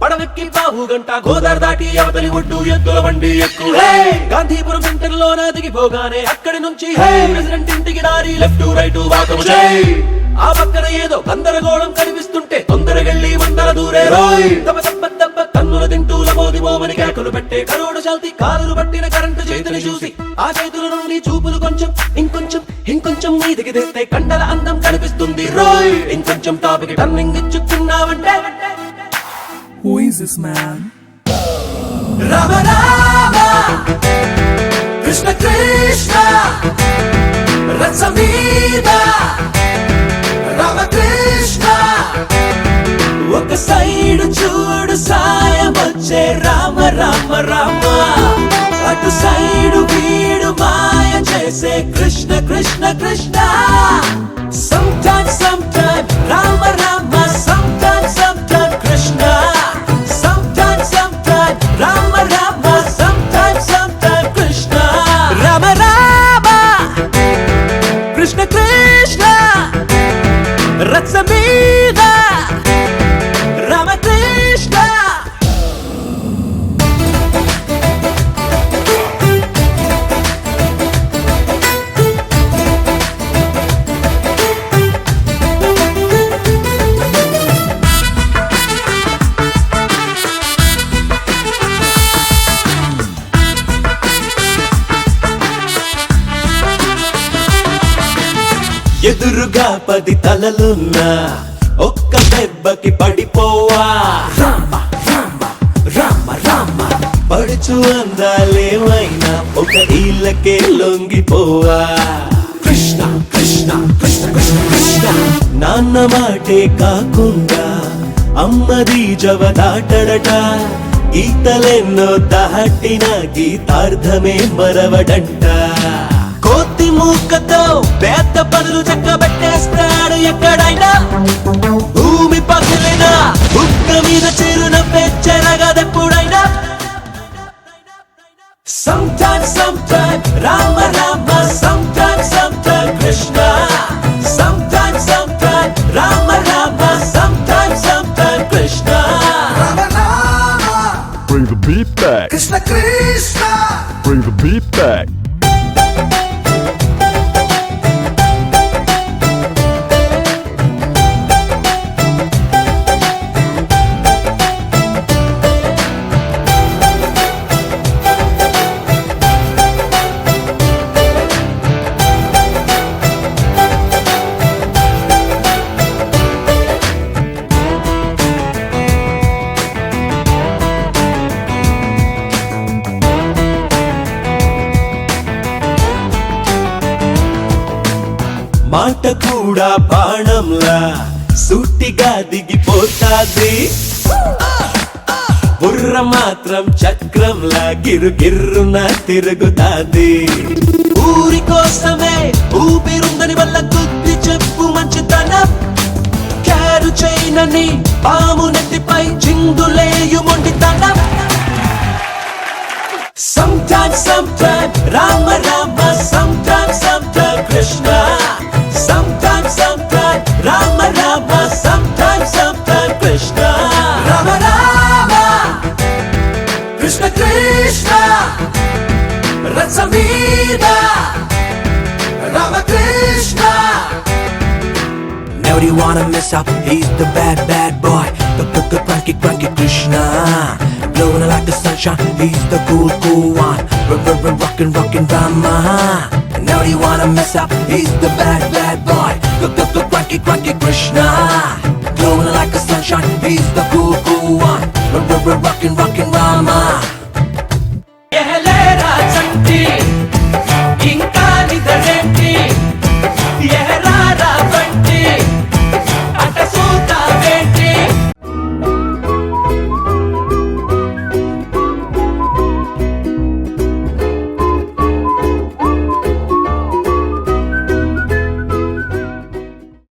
పడవెక్కి బావు గంట గోదావరి దాటి అవతలి ఒడ్డు ఎద్దుల బండి ఎక్కు గాంధీపురం సెంటర్ లో దిగిపోగానే అక్కడి నుంచి ప్రెసిడెంట్ ఇంటికి దారి లెఫ్ట్ రైట్ వాకము ఆ పక్కన ఏదో గందరగోళం కనిపిస్తుంటే తొందరగెళ్ళి వందల దూరే దెబ్బ దెబ్బ కన్నుల తింటూ లబోది మోమని కేకలు పెట్టే కరోడు శాల్తి కాలులు పట్టిన కరెంటు చేతిని చూసి ఆ చేతుల నుండి చూపులు కొంచెం ఇంకొంచెం మీదికి తెస్తే కండల అందం కనిపిస్తుంది రోయ్ ఇంకొంచెం టాపిక్ టర్నింగ్ ఇచ్చుకున్నావంటే Who is this man? Rama Rama Krishna Krishna రసమీద రామకృష్ణ ఒక సైడు చూడు సాయం వచ్చే రామ రామ రామ అటు సైడు వీడు మాయ చేసే Krishna Krishna Krishna Sometimes Rama Rama Sometimes Krishna Sometimes Rama Rama Sometimes Krishna Rama Rama Krishna Krishna రథ మీద రామకృష్ణ ఎదురుగా 10 తలలున్నా ఒక్క దెబ్బకి పడిపోవా రామ రామ రామ రామ పడుచు అందాలేమైనా ఒక ఈలకే లొంగిపోవా కృష్ణ కృష్ణ కృష్ణ కృష్ణ కృష్ణ నాన్న మాటే కాకుండా అమ్మది జవ దాటడట గీతలెన్నో దాటిన గీతార్థమే మరవడంట కోతి మూకతో పేద పనులు చక్కబెట్టేస్తాడు ఎక్కడైనా భూమి పగిలినా బుక్క మీద చిరునవ్వే చెరగదెప్పుడైనా Sometimes Rama Rama Sometimes Krishna Sometimes Rama Rama Sometimes Krishna Bring the beat back. Krishna Krishna Bring the beat back. మాట కూడా బాణంలా సూటిగా దిగిపోతాది బుర్ర మాత్రం చక్రంలా గిరుగిర్రున తిరుగుతాది ఊరి కోసమే ఊపిరుందని వల్ల గుద్ది చెప్పు మంచితనం క్యారు చేయనని పాము నెత్తిపై చిందులేయు మొండితనం Sometimes Rama Rama Sometimes Krishna Sometimes Rama Rama Sometimes Krishna Rama Rama Krishna Krishna రథ మీద Ramakrishna Never you wanna mess up, he's the bad boy. The cranky Krishna. Blowing like the sunshine, he's the cool one. Rockin' Rama. Never you wanna mess up, he's the bad boy. The cranky Krishna. Blowing like the sunshine, he's the cool one. Rockin' Rama.